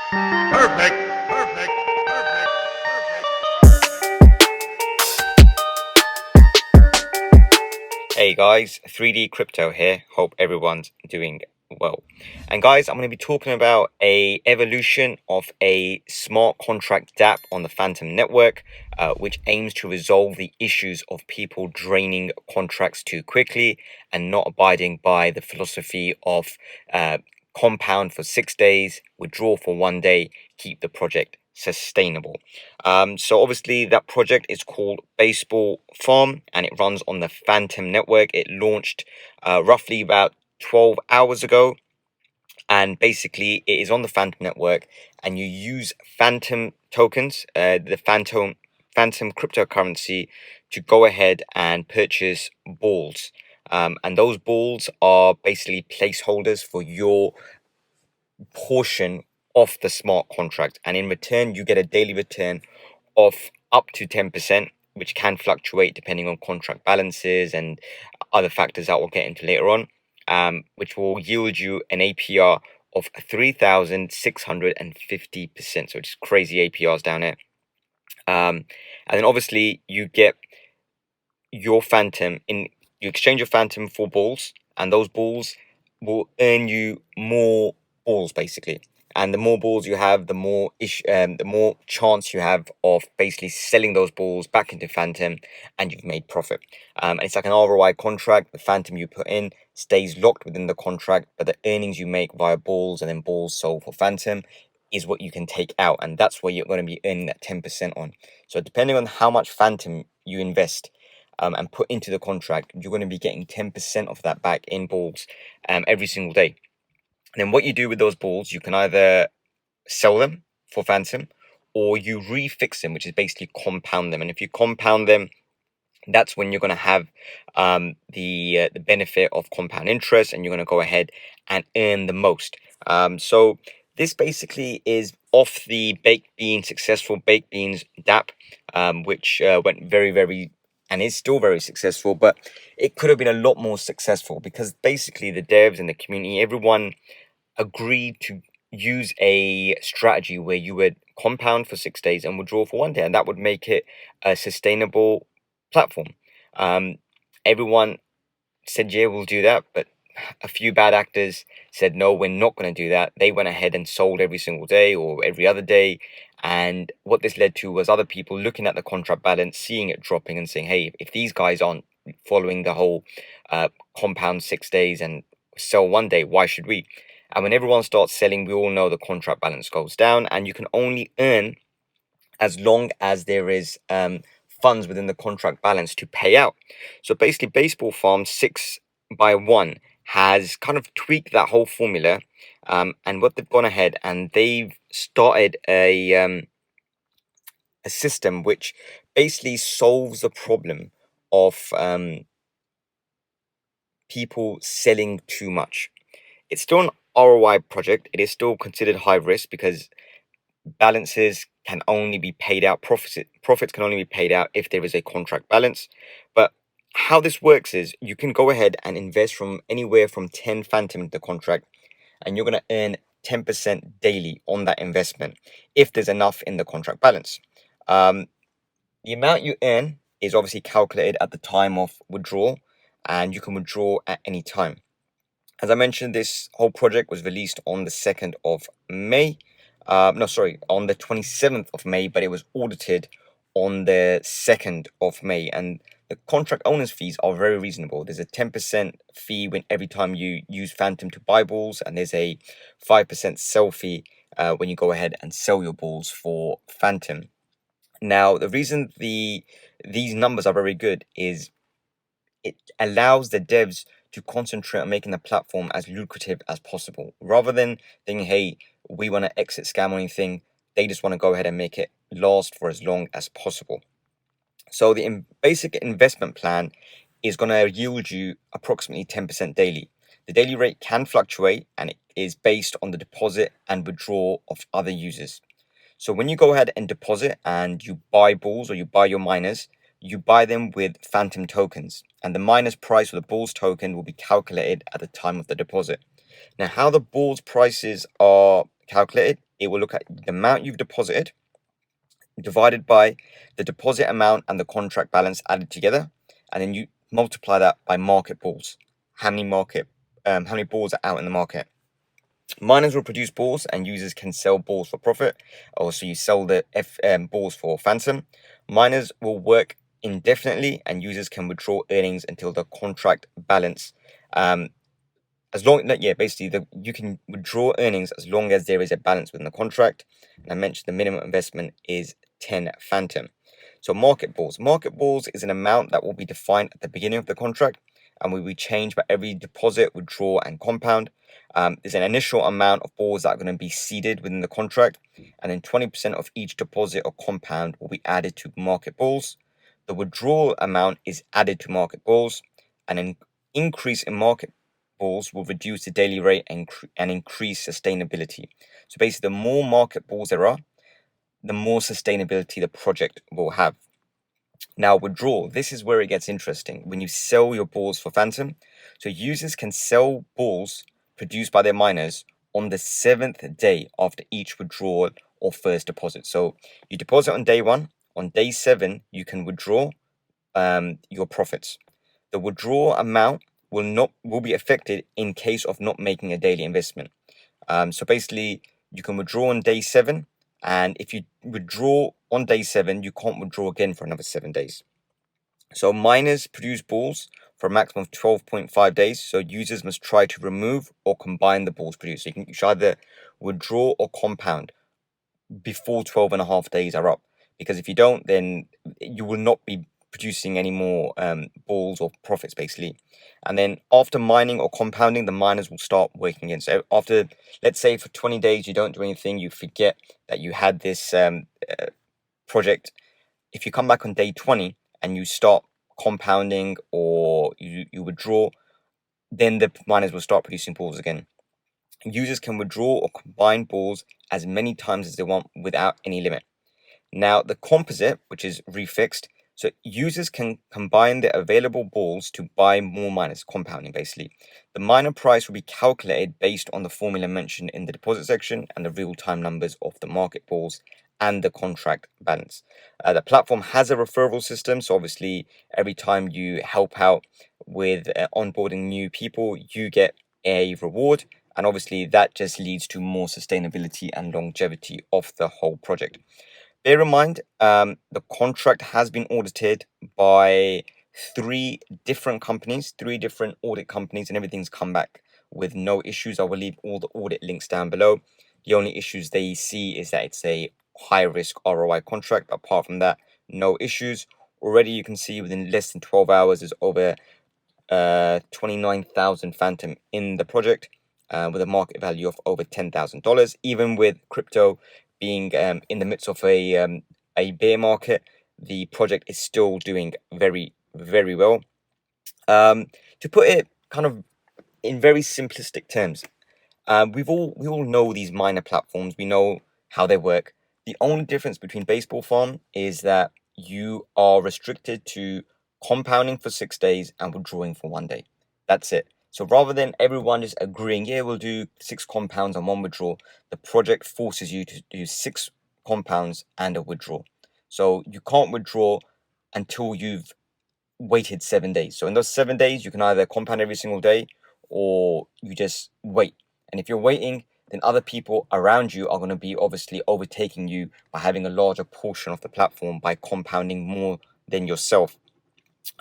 Perfect. Perfect. Perfect. Hey guys, 3D Crypto here. Hope everyone's doing well. And guys, I'm going to be talking about a evolution of a smart contract Dapp on the Phantom network, which aims to resolve the issues of people draining contracts too quickly and not abiding by the philosophy of compound for 6 days, withdraw for 1 day, keep the project sustainable. So obviously that project is called Baseball Farm and it runs on the Phantom network. It launched roughly about 12 hours ago, and basically it is on the Phantom network, and you use Phantom tokens, the Phantom cryptocurrency, to go ahead and purchase balls. And those balls are basically placeholders for your portion of the smart contract, and in return you get a daily return of up to 10%, which can fluctuate depending on contract balances and other factors that we'll get into later on, which will yield you an APR of 3,650%. So just crazy APRs down there. And then obviously you get your Phantom in, you exchange your Phantom for balls, and those balls will earn you more balls basically. And the more balls you have, the more chance you have of basically selling those balls back into Phantom, and you've made profit. And it's like an ROI contract. The Phantom you put in stays locked within the contract, but the earnings you make via balls and then balls sold for Phantom is what you can take out, and that's where you're going to be earning that 10% on. So depending on how much Phantom you invest and put into the contract, you're going to be getting 10% of that back in balls every single day. And then what you do with those balls, you can either sell them for Phantom, or you refix them, which is basically compound them. And if you compound them, that's when you're going to have the benefit of compound interest, and you're going to go ahead and earn the most. So this basically is off the successful baked beans Dapp, which went very and is still very successful, but it could have been a lot more successful because basically the devs and the community, everyone agreed to use a strategy where you would compound for 6 days and withdraw for 1 day, and that would make it a sustainable platform. Everyone said, yeah, we'll do that, but a few bad actors said, no, we're not going to do that. They went ahead and sold every single day or every other day. And what this led to was other people looking at the contract balance, seeing it dropping and saying, hey, if these guys aren't following the whole compound 6 days and sell 1 day, why should we? And when everyone starts selling, we all know the contract balance goes down, and you can only earn as long as there is funds within the contract balance to pay out. So basically, Baseball Farm 6x1 has kind of tweaked that whole formula, and what they've gone ahead and they've started a system which basically solves the problem of people selling too much. It's still an ROI project. It is still considered high risk because balances can only be paid out, profits can only be paid out if there is a contract balance. But how this works is you can go ahead and invest from anywhere from 10 Phantom into the contract, and you're going to earn 10% daily on that investment if there's enough in the contract balance. The amount you earn is obviously calculated at the time of withdrawal, and you can withdraw at any time. As I mentioned, this whole project was released on the 2nd of May. No, sorry, on the 27th of May, but it was audited on the 2nd of May. And the contract owners' fees are very reasonable. There's a 10% fee when every time you use Phantom to buy balls, and there's a 5% sell fee when you go ahead and sell your balls for Phantom. Now, the reason these numbers are very good is it allows the devs to concentrate on making the platform as lucrative as possible. Rather than thinking, hey, we want to exit scam or anything, they just want to go ahead and make it last for as long as possible. So the basic investment plan is going to yield you approximately 10% daily. The daily rate can fluctuate, and it is based on the deposit and withdrawal of other users. So when you go ahead and deposit and you buy balls or you buy your miners, you buy them with Phantom tokens, and the miners price for the balls token will be calculated at the time of the deposit. Now, how the balls prices are calculated it will look at the amount you've deposited divided by the deposit amount and the contract balance added together, and then you multiply that by market balls. How many balls are out in the market? Miners will produce balls, and users can sell balls for profit. Also, you sell the balls for Phantom. Miners will work indefinitely, and users can withdraw earnings until the contract balance. As long that basically you can withdraw earnings as long as there is a balance within the contract. And I mentioned the minimum investment is 10 Phantom. So market balls. Market balls is an amount that will be defined at the beginning of the contract and will be changed by every deposit, withdrawal, and compound. There's an initial amount of balls that are going to be seeded within the contract, and then 20% of each deposit or compound will be added to market balls. The withdrawal amount is added to market balls, and an increase in market balls will reduce the daily rate and increase sustainability. So basically, the more market balls there are, the more sustainability the project will have. Now, withdrawal, this is where it gets interesting. When you sell your balls for Phantom, so users can sell balls produced by their miners on the 7th day after each withdrawal or first deposit. So you deposit on day 1, on day 7, you can withdraw your profits. The withdrawal amount will be affected in case of not making a daily investment. So basically, you can withdraw on day 7, and if you withdraw on day 7, you can't withdraw again for another 7 days. So miners produce balls for a maximum of 12.5 days. So users must try to remove or combine the balls produced. So you should either withdraw or compound before 12.5 days are up. Because if you don't, then you will not be producing any more balls or profits, basically. And then after mining or compounding, the miners will start working again. So after, let's say for 20 days, you don't do anything, you forget that you had this project. If you come back on day 20 and you start compounding or you withdraw, then the miners will start producing balls again. Users can withdraw or combine balls as many times as they want without any limit. Now, the composite, which is refixed, so users can combine their available balls to buy more miners, compounding basically. The miner price will be calculated based on the formula mentioned in the deposit section and the real-time numbers of the market balls and the contract balance. The platform has a referral system, so obviously every time you help out with onboarding new people, you get a reward, and obviously that just leads to more sustainability and longevity of the whole project. Bear in mind, the contract has been audited by 3 different companies, 3 different audit companies, and everything's come back with no issues. I will leave all the audit links down below. The only issues they see is that it's a high risk ROI contract. Apart from that, no issues. Already you can see within less than 12 hours there's over 29,000 Phantom in the project, with a market value of over $10,000. Even with crypto being in the midst of a bear market, the project is still doing very, very well. To put it kind of in very simplistic terms, we all know these miner platforms. We know how they work. The only difference between Baseball Farm is that you are restricted to compounding for 6 days and withdrawing for 1 day. That's it. So rather than everyone just agreeing, yeah, we'll do 6 compounds and 1 withdrawal, the project forces you to do 6 compounds and a withdrawal. So you can't withdraw until you've waited 7 days. So in those 7 days, you can either compound every single day or you just wait. And if you're waiting, then other people around you are going to be obviously overtaking you by having a larger portion of the platform by compounding more than yourself.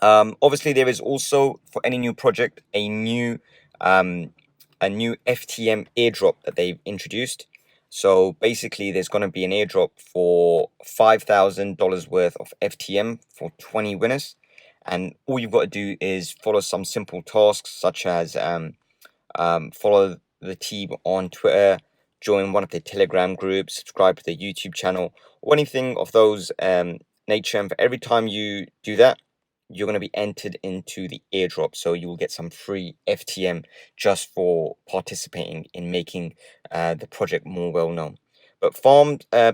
Obviously, there is also for any new project a new FTM airdrop that they've introduced. So basically, there's going to be an airdrop for $5,000 worth of FTM for 20 winners, and all you've got to do is follow some simple tasks such as follow the team on Twitter, join one of their Telegram groups, subscribe to their YouTube channel, or anything of those nature. And for every time you do that, you're going to be entered into the airdrop. So you will get some free FTM just for participating in making the project more well known. But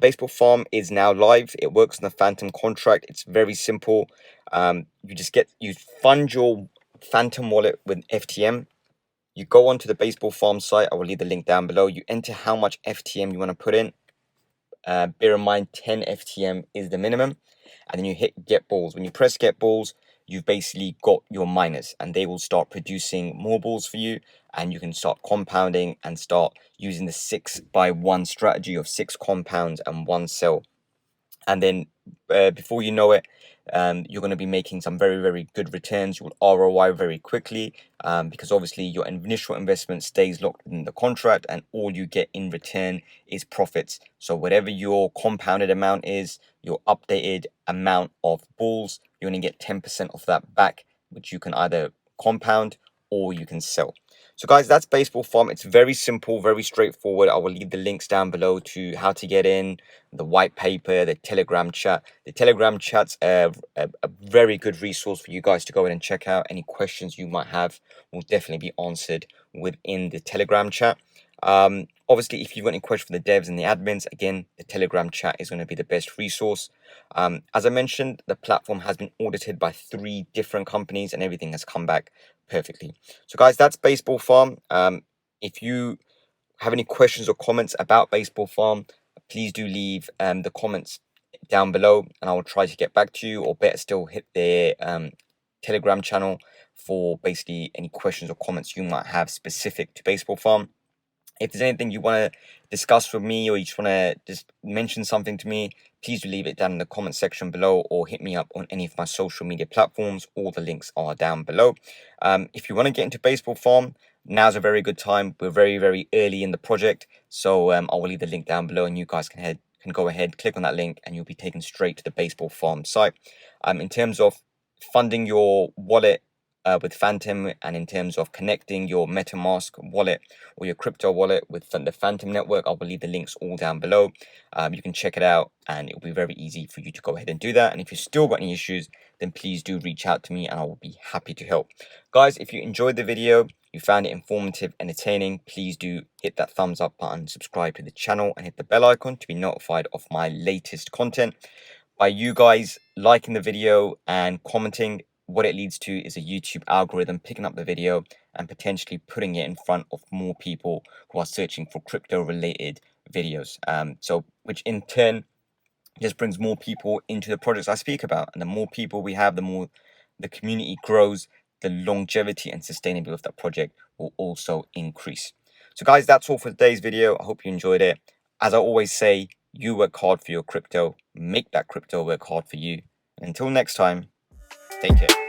Baseball Farm is now live. It works on the Phantom contract. It's very simple. You fund your Phantom wallet with FTM. You go onto the Baseball Farm site. I will leave the link down below. You enter how much FTM you want to put in, Bear in mind 10 FTM is the minimum, and then you hit get balls. When you press get balls, you've basically got your miners, and they will start producing more balls for you, and you can start compounding and start using the 6x1 strategy of 6 compounds and 1 sell. And then before you know it, you're going to be making some very, very good returns. You will ROI very quickly, because obviously your initial investment stays locked in the contract, and all you get in return is profits. So whatever your compounded amount is, your updated amount of balls, you're going to get 10% of that back, which you can either compound or you can sell. So guys, that's Baseball Farm. It's very simple, very straightforward. I will leave the links down below to how to get in, the white paper, the Telegram chat. The Telegram chat's a very good resource for you guys to go in and check out. Any questions you might have will definitely be answered within the Telegram chat. Obviously, if you've got any questions for the devs and the admins, again, the Telegram chat is going to be the best resource. As I mentioned, the platform has been audited by 3 different companies, and everything has come back perfectly. So guys, that's Baseball Farm. If you have any questions or comments about Baseball Farm, please do leave the comments down below, and I will try to get back to you, or better still, hit their Telegram channel for basically any questions or comments you might have specific to Baseball Farm. If there's anything you want to discuss with me, or you just want to just mention something to me, please do leave it down in the comment section below, or hit me up on any of my social media platforms. All the links are down below. If you want to get into Baseball Farm, now's a very good time. We're very, very early in the project, so I will leave the link down below, and you guys can go ahead, click on that link, and you'll be taken straight to the Baseball Farm site. In terms of funding your wallet with Phantom, and in terms of connecting your MetaMask wallet or your crypto wallet with the Phantom network, I will leave the links all down below. You can check it out, and it'll be very easy for you to go ahead and do that. And if you've still got any issues, then please do reach out to me, and I will be happy to help. Guys, if you enjoyed the video, you found it informative, entertaining, please do hit that thumbs up button, subscribe to the channel, and hit the bell icon to be notified of my latest content. By you guys liking the video and commenting, what it leads to is a YouTube algorithm picking up the video and potentially putting it in front of more people who are searching for crypto related videos. So which in turn just brings more people into the projects I speak about. And the more people we have, the more the community grows, the longevity and sustainability of that project will also increase. So guys, that's all for today's video. I hope you enjoyed it. As I always say, you work hard for your crypto, make that crypto work hard for you. And until next time, take care.